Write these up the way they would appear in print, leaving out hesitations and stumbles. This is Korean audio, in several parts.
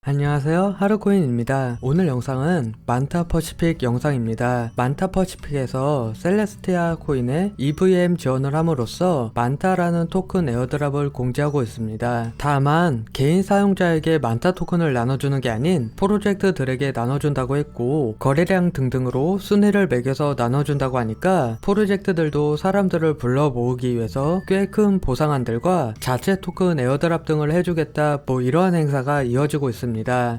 안녕하세요, 하루코인입니다. 오늘 영상은 만타 퍼시픽 영상입니다. 만타 퍼시픽에서 셀레스티아 코인에 EVM 지원을 함으로써 만타라는 토큰 에어드랍을 공지하고 있습니다. 다만 개인 사용자에게 만타 토큰을 나눠주는 게 아닌 프로젝트들에게 나눠준다고 했고, 거래량 등등으로 순위를 매겨서 나눠준다고 하니까 프로젝트들도 사람들을 불러 모으기 위해서 꽤 큰 보상안들과 자체 토큰 에어드랍 등을 해주겠다, 이러한 행사가 이어지고 있습니다.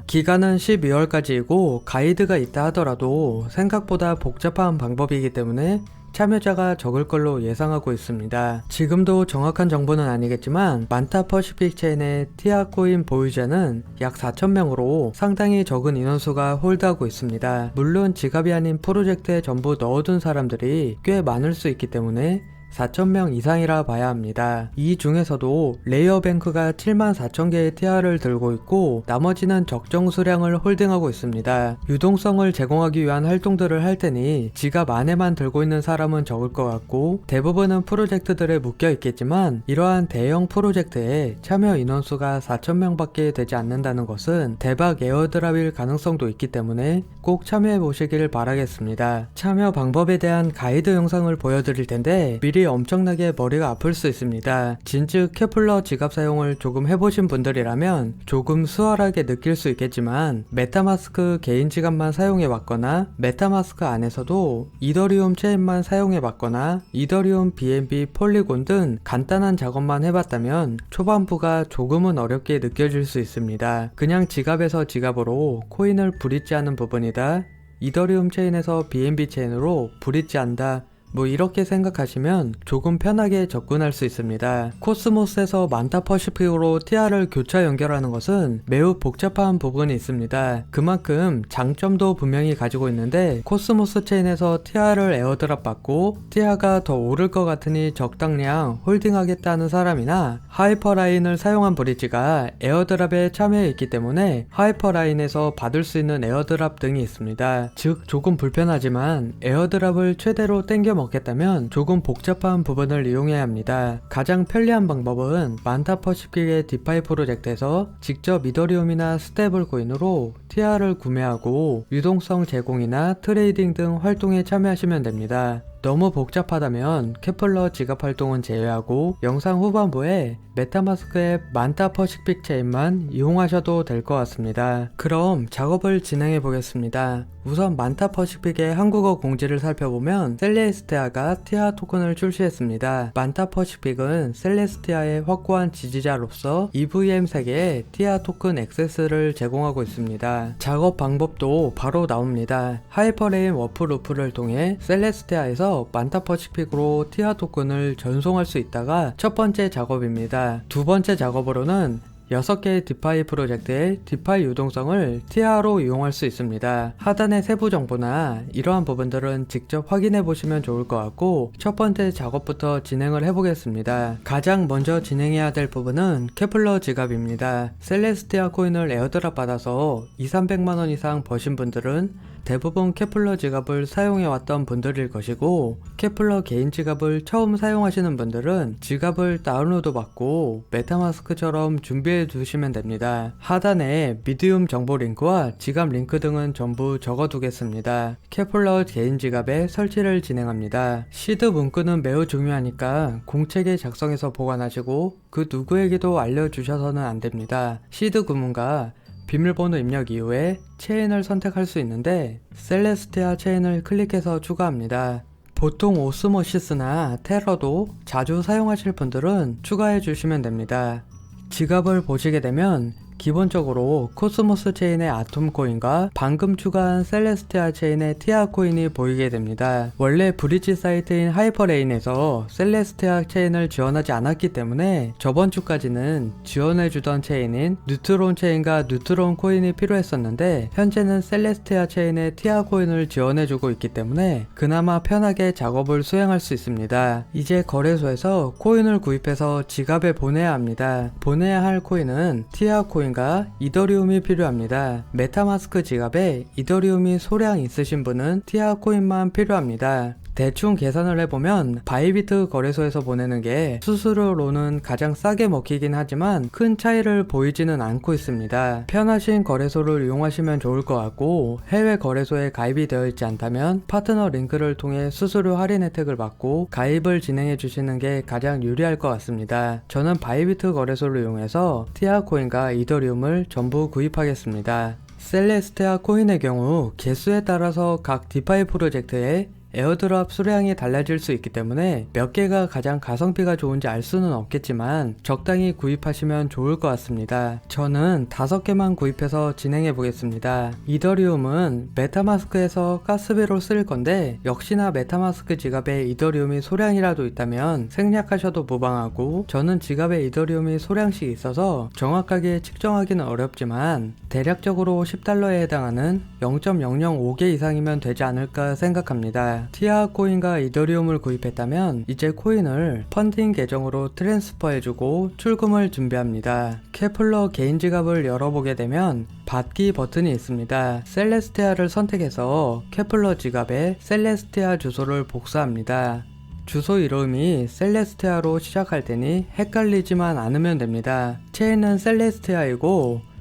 기간은 12월까지이고 가이드가 있다 하더라도 생각보다 복잡한 방법이기 때문에 참여자가 적을 걸로 예상하고 있습니다. 지금도 정확한 정보는 아니겠지만 만타 퍼시픽 체인의 티아코인 보유자는 약 4,000명으로 상당히 적은 인원수가 홀드하고 있습니다. 물론 지갑이 아닌 프로젝트에 전부 넣어둔 사람들이 꽤 많을 수 있기 때문에 4,000명 이상이라 봐야 합니다. 이 중에서도 레이어뱅크가 74,000개의 티아를 들고 있고 나머지는 적정 수량을 홀딩하고 있습니다. 유동성을 제공하기 위한 활동들을 할 테니 지갑 안에만 들고 있는 사람은 적을 것 같고 대부분은 프로젝트들에 묶여 있겠지만 이러한 대형 프로젝트에 참여 인원수가 4,000명밖에 되지 않는다는 것은 대박 에어드랍일 가능성도 있기 때문에 꼭 참여해 보시길 바라겠습니다. 참여 방법에 대한 가이드 영상을 보여드릴 텐데 미리 엄청나게 머리가 아플 수 있습니다. 진즉 케플러 지갑 사용을 조금 해보신 분들이라면 조금 수월하게 느낄 수 있겠지만 메타마스크 개인 지갑만 사용해봤거나 메타마스크 안에서도 이더리움 체인만 사용해봤거나 이더리움 BNB 폴리곤 등 간단한 작업만 해봤다면 초반부가 조금은 어렵게 느껴질 수 있습니다. 그냥 지갑에서 지갑으로 코인을 브릿지하는 부분이다, 이더리움 체인에서 BNB 체인으로 브릿지한다, 이렇게 생각하시면 조금 편하게 접근할 수 있습니다. 코스모스에서 만타 퍼시픽으로 티아를 교차 연결하는 것은 매우 복잡한 부분이 있습니다. 그만큼 장점도 분명히 가지고 있는데 코스모스 체인에서 티아를 에어드랍 받고 티아가 더 오를 것 같으니 적당량 홀딩하겠다는 사람이나 하이퍼라인을 사용한 브릿지가 에어드랍에 참여해 있기 때문에 하이퍼라인에서 받을 수 있는 에어드랍 등이 있습니다. 즉 조금 불편하지만 에어드랍을 최대로 땡겨 먹겠다면 조금 복잡한 부분을 이용해야 합니다. 가장 편리한 방법은 만타 퍼시픽의 디파이 프로젝트에서 직접 이더리움이나 스테이블 코인으로 티아를 구매하고 유동성 제공이나 트레이딩 등 활동에 참여하시면 됩니다. 너무 복잡하다면 케플러 지갑 활동은 제외하고 영상 후반부에 메타마스크의 만타 퍼시픽 체인만 이용하셔도 될 것 같습니다. 그럼 작업을 진행해 보겠습니다. 우선 만타 퍼시픽의 한국어 공지를 살펴보면 셀레스티아가 티아 토큰을 출시했습니다. 만타 퍼시픽은 셀레스티아의 확고한 지지자로서 EVM 세계에 티아 토큰 액세스를 제공하고 있습니다. 작업 방법도 바로 나옵니다. 하이퍼레인 워프 루프를 통해 셀레스티아에서 만타 퍼시픽으로 티아 토큰을 전송할 수 있다가 첫 번째 작업입니다. 두 번째 작업으로는 6개의 디파이 프로젝트의 디파이 유동성을 티아로 이용할 수 있습니다. 하단의 세부 정보나 이러한 부분들은 직접 확인해 보시면 좋을 것 같고 첫 번째 작업부터 진행을 해보겠습니다. 가장 먼저 진행해야 될 부분은 케플러 지갑입니다. 셀레스티아 코인을 에어드랍 받아서 200~300만원 이상 버신 분들은 대부분 케플러 지갑을 사용해왔던 분들일 것이고 케플러 개인 지갑을 처음 사용하시는 분들은 지갑을 다운로드 받고 메타마스크처럼 준비해 두시면 됩니다. 하단에 미디움 정보 링크와 지갑 링크 등은 전부 적어두겠습니다. 케플러 개인 지갑에 설치를 진행합니다. 시드 문구는 매우 중요하니까 공책에 작성해서 보관하시고 그 누구에게도 알려주셔서는 안됩니다. 시드 구문과 비밀번호 입력 이후에 체인을 선택할 수 있는데 셀레스티아 체인을 클릭해서 추가합니다. 보통 오스모시스나 테러도 자주 사용하실 분들은 추가해 주시면 됩니다. 지갑을 보시게 되면 기본적으로 코스모스 체인의 아톰 코인과 방금 추가한 셀레스티아 체인의 티아 코인이 보이게 됩니다. 원래 브릿지 사이트인 하이퍼레인에서 셀레스티아 체인을 지원하지 않았기 때문에 저번 주까지는 지원해주던 체인인 뉴트론 체인과 뉴트론 코인이 필요했었는데 현재는 셀레스티아 체인의 티아 코인을 지원해주고 있기 때문에 그나마 편하게 작업을 수행할 수 있습니다. 이제 거래소에서 코인을 구입해서 지갑에 보내야 합니다. 보내야 할 코인은 티아 코인 비트코인과 이더리움이 필요합니다. 메타마스크 지갑에 이더리움이 소량 있으신 분은 티아 코인만 필요합니다. 대충 계산을 해보면 바이비트 거래소에서 보내는 게 수수료로는 가장 싸게 먹히긴 하지만 큰 차이를 보이지는 않고 있습니다. 편하신 거래소를 이용하시면 좋을 것 같고, 해외 거래소에 가입이 되어 있지 않다면 파트너 링크를 통해 수수료 할인 혜택을 받고 가입을 진행해 주시는 게 가장 유리할 것 같습니다. 저는 바이비트 거래소를 이용해서 티아 코인과 이더리움을 전부 구입하겠습니다. 셀레스테아 코인의 경우 개수에 따라서 각 디파이 프로젝트에 에어드랍 수량이 달라질 수 있기 때문에 몇 개가 가장 가성비가 좋은지 알 수는 없겠지만 적당히 구입하시면 좋을 것 같습니다. 저는 5개만 구입해서 진행해 보겠습니다. 이더리움은 메타마스크에서 가스비로 쓸 건데, 역시나 메타마스크 지갑에 이더리움이 소량이라도 있다면 생략하셔도 무방하고, 저는 지갑에 이더리움이 소량씩 있어서 정확하게 측정하기는 어렵지만 대략적으로 $10에 해당하는 0.005개 이상이면 되지 않을까 생각합니다. 티아 코인과 이더리움을 구입했다면 이제 코인을 펀딩 계정으로 트랜스퍼해주고 출금을 준비합니다. 케플러 개인 지갑을 열어보게 되면 받기 버튼이 있습니다. 셀레스테아를 선택해서 케플러 지갑에 셀레스테아 주소를 복사합니다. 주소 이름이 셀레스테아로 시작할 테니 헷갈리지만 않으면 됩니다. 체인은 셀레스테아이고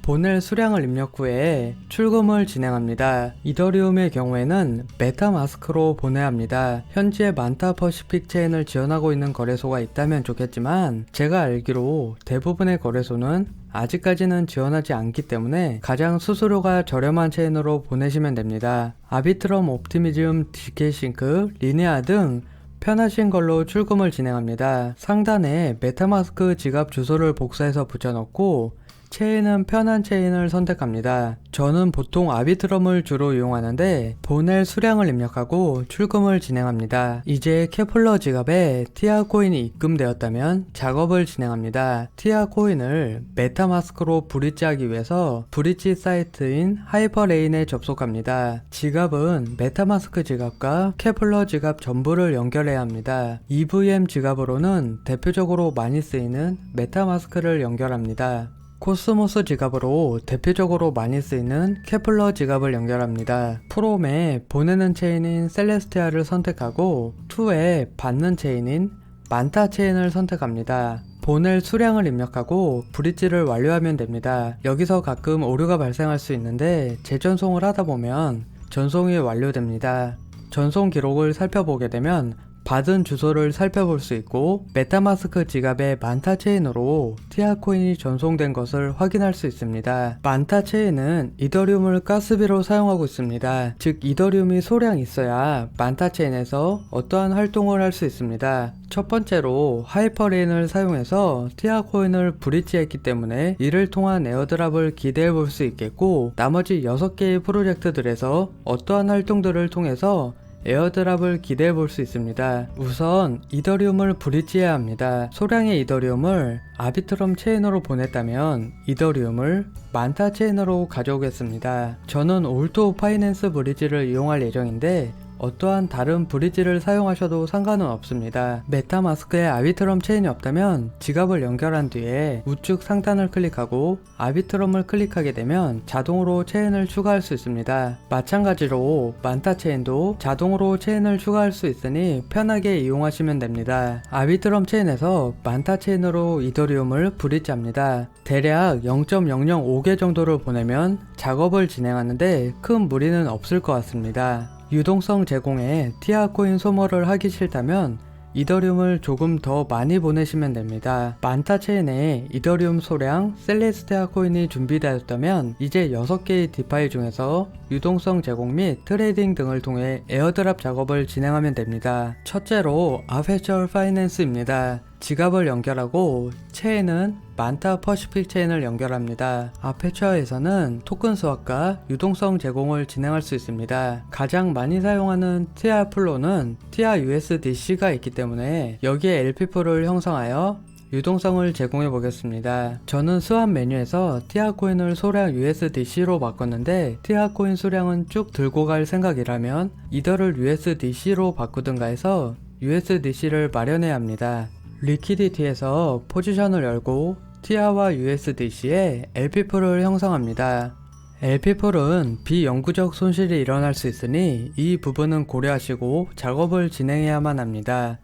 보낼 수량을 입력 후에 출금을 진행합니다. 이더리움의 경우에는 메타마스크로 보내야 합니다. 현재 만타 퍼시픽 체인을 지원하고 있는 거래소가 있다면 좋겠지만 제가 알기로 대부분의 거래소는 아직까지는 지원하지 않기 때문에 가장 수수료가 저렴한 체인으로 보내시면 됩니다. 아비트럼, 옵티미즘, 디케이싱크, 리네아 등 편하신 걸로 출금을 진행합니다. 상단에 메타마스크 지갑 주소를 복사해서 붙여넣고 체인은 편한 체인을 선택합니다. 저는 보통 아비트럼을 주로 이용하는데 보낼 수량을 입력하고 출금을 진행합니다. 이제 케플러 지갑에 티아 코인이 입금되었다면 작업을 진행합니다. 티아 코인을 메타마스크로 브릿지하기 위해서 브릿지 사이트인 하이퍼레인에 접속합니다. 지갑은 메타마스크 지갑과 케플러 지갑 전부를 연결해야 합니다. EVM 지갑으로는 대표적으로 많이 쓰이는 메타마스크를 연결합니다. 코스모스 지갑으로 대표적으로 많이 쓰이는 케플러 지갑을 연결합니다. 프롬에 보내는 체인인 셀레스테아를 선택하고 투에 받는 체인인 만타 체인을 선택합니다. 보낼 수량을 입력하고 브릿지를 완료하면 됩니다. 여기서 가끔 오류가 발생할 수 있는데 재전송을 하다 보면 전송이 완료됩니다. 전송 기록을 살펴보게 되면 받은 주소를 살펴볼 수 있고 메타마스크 지갑에 만타 체인으로 티아 코인이 전송된 것을 확인할 수 있습니다. 만타 체인은 이더리움을 가스비로 사용하고 있습니다. 즉 이더리움이 소량 있어야 만타 체인에서 어떠한 활동을 할 수 있습니다. 첫 번째로 하이퍼레인을 사용해서 티아 코인을 브릿지했기 때문에 이를 통한 에어드랍을 기대해 볼 수 있겠고, 나머지 6개의 프로젝트들에서 어떠한 활동들을 통해서 에어드랍을 기대해 볼 수 있습니다. 우선 이더리움을 브릿지해야 합니다. 소량의 이더리움을 아비트럼 체인으로 보냈다면 이더리움을 만타 체인으로 가져오겠습니다. 저는 올토 파이낸스 브릿지를 이용할 예정인데 어떠한 다른 브릿지를 사용하셔도 상관은 없습니다. 메타마스크에 아비트럼 체인이 없다면 지갑을 연결한 뒤에 우측 상단을 클릭하고 아비트럼을 클릭하게 되면 자동으로 체인을 추가할 수 있습니다. 마찬가지로 만타 체인도 자동으로 체인을 추가할 수 있으니 편하게 이용하시면 됩니다. 아비트럼 체인에서 만타 체인으로 이더리움을 브릿지합니다. 대략 0.005개 정도를 보내면 작업을 진행하는데 큰 무리는 없을 것 같습니다. 유동성 제공에 티아 코인 소모를 하기 싫다면 이더리움을 조금 더 많이 보내시면 됩니다. 만타 체인에 이더리움 소량 셀레스테아 코인이 준비되었다면 이제 6개의 디파이 중에서 유동성 제공 및 트레이딩 등을 통해 에어드랍 작업을 진행하면 됩니다. 첫째로 아페처 파이낸스입니다. 지갑을 연결하고 체인은 만타 퍼시픽 체인을 연결합니다. 아페처에서는 토큰 스왑과 유동성 제공을 진행할 수 있습니다. 가장 많이 사용하는 티아 플로는 티아 USDC가 있기 때문에 여기에 LP풀을 형성하여 유동성을 제공해 보겠습니다. 저는 스왑 메뉴에서 티아 코인을 소량 USDC로 바꿨는데 티아 코인 수량은 쭉 들고 갈 생각이라면 이더를 USDC로 바꾸든가 해서 USDC를 마련해야 합니다. 리퀴디티에서 포지션을 열고 티아와 USDC에 LP풀을 형성합니다. LP4는 비영구적 손실이 일어날 수 있으니 이 부분은 고려하시고 작업을 진행해야만 합니다.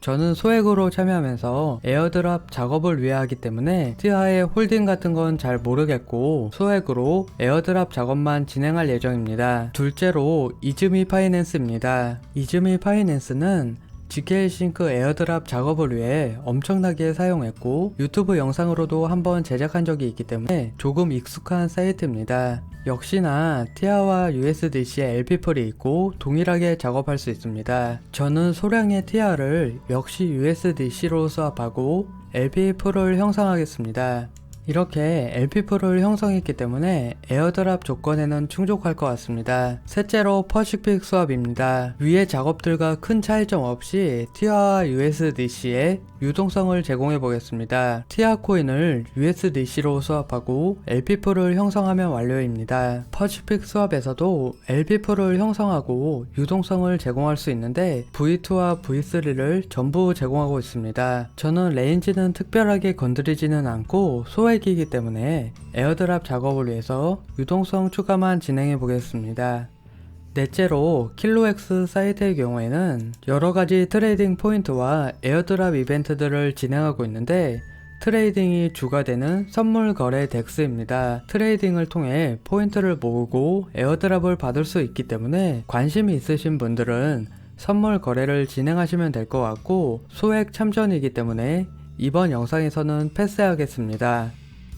저는 소액으로 참여하면서 에어드랍 작업을 위해 하기 때문에 티아의 홀딩 같은 건 잘 모르겠고 소액으로 에어드랍 작업만 진행할 예정입니다. 둘째로 이즈미 파이낸스입니다. 이즈미 파이낸스는 GK 싱크 에어드랍 작업을 위해 엄청나게 사용했고 유튜브 영상으로도 한번 제작한 적이 있기 때문에 조금 익숙한 사이트입니다. 역시나 티아와 USDC의 LP4이 있고 동일하게 작업할 수 있습니다. 저는 소량의 티아를 역시 USDC로 수합하고 LP4를 형성하겠습니다. 이렇게 LP4를 형성했기 때문에 에어드랍 조건에는 충족할 것 같습니다. 셋째로 퍼시픽 수합입니다. 위의 작업들과 큰 차이점 없이 티아와 USDC의 유동성을 제공해 보겠습니다. 티아 코인을 USDC로 수합하고 LP4를 형성하면 완료입니다. 퍼시픽 수합에서도 LP4를 형성하고 유동성을 제공할 수 있는데 V2와 V3를 전부 제공하고 있습니다. 저는 레인지는 특별하게 건드리지는 않고 소액이기 때문에 에어드랍 작업을 위해서 유동성 추가만 진행해 보겠습니다. 넷째로 킬로엑스 사이트의 경우에는 여러가지 트레이딩 포인트와 에어드랍 이벤트들을 진행하고 있는데 트레이딩이 주가 되는 선물 거래 덱스입니다. 트레이딩을 통해 포인트를 모으고 에어드랍을 받을 수 있기 때문에 관심이 있으신 분들은 선물 거래를 진행하시면 될 것 같고 소액 참전이기 때문에 이번 영상에서는 패스하겠습니다.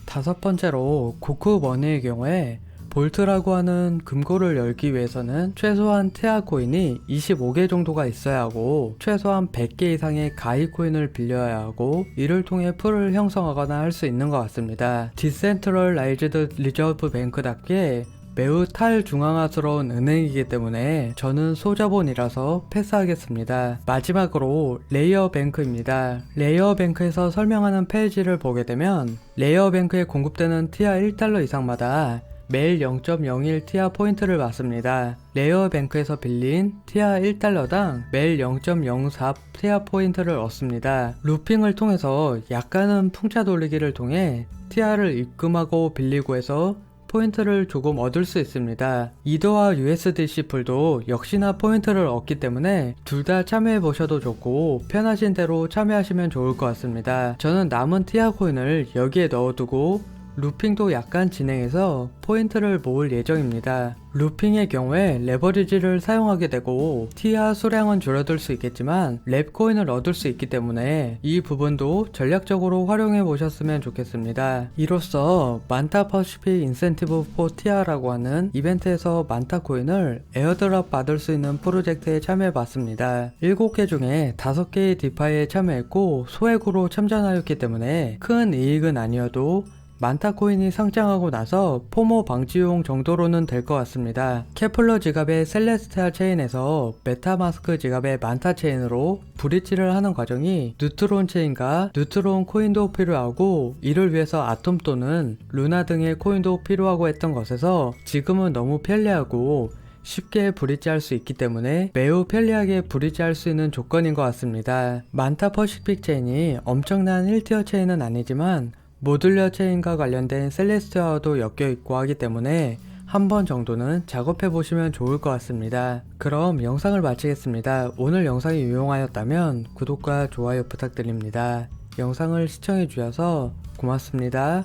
다섯 번째로 고쿠 머니의 경우에 볼트라고 하는 금고를 열기 위해서는 최소한 티아 코인이 25개 정도가 있어야 하고 최소한 100개 이상의 가이 코인을 빌려야 하고 이를 통해 풀을 형성하거나 할 수 있는 것 같습니다. 디센트럴라이즈드 리저브 뱅크답게 매우 탈중앙화스러운 은행이기 때문에 저는 소자본이라서 패스하겠습니다. 마지막으로 레이어뱅크입니다. 레이어뱅크에서 설명하는 페이지를 보게 되면 레이어뱅크에 공급되는 티아 1달러 이상마다 매일 0.01 티아 포인트를 받습니다. 레이어뱅크에서 빌린 티아 1달러당 매일 0.04 티아 포인트를 얻습니다. 루핑을 통해서 약간은 풍차 돌리기를 통해 티아를 입금하고 빌리고 해서 포인트를 조금 얻을 수 있습니다. 이더와 USDC 풀도 역시나 포인트를 얻기 때문에 둘 다 참여해 보셔도 좋고 편하신 대로 참여하시면 좋을 것 같습니다. 저는 남은 티아 코인을 여기에 넣어두고 루핑도 약간 진행해서 포인트를 모을 예정입니다. 루핑의 경우에 레버리지를 사용하게 되고 티아 수량은 줄어들 수 있겠지만 랩코인을 얻을 수 있기 때문에 이 부분도 전략적으로 활용해 보셨으면 좋겠습니다. 이로써 만타 퍼시픽 인센티브 포 티아라고 하는 이벤트에서 만타 코인을 에어드랍 받을 수 있는 프로젝트에 참여해 봤습니다. 7개 중에 5개의 디파이에 참여했고 소액으로 참전하였기 때문에 큰 이익은 아니어도 만타 코인이 상장하고 나서 포모 방지용 정도로는 될 것 같습니다. 케플러 지갑의 셀레스테아 체인에서 메타마스크 지갑의 만타 체인으로 브릿지를 하는 과정이 뉴트론 체인과 뉴트론 코인도 필요하고 이를 위해서 아톰 또는 루나 등의 코인도 필요하고 했던 것에서 지금은 너무 편리하고 쉽게 브릿지할 수 있기 때문에 매우 편리하게 브릿지할 수 있는 조건인 것 같습니다. 만타 퍼시픽 체인이 엄청난 1티어 체인은 아니지만 모듈러 체인과 관련된 셀레스티아와도 엮여있고 하기 때문에 한 번 정도는 작업해 보시면 좋을 것 같습니다. 그럼 영상을 마치겠습니다. 오늘 영상이 유용하였다면 구독과 좋아요 부탁드립니다. 영상을 시청해 주셔서 고맙습니다.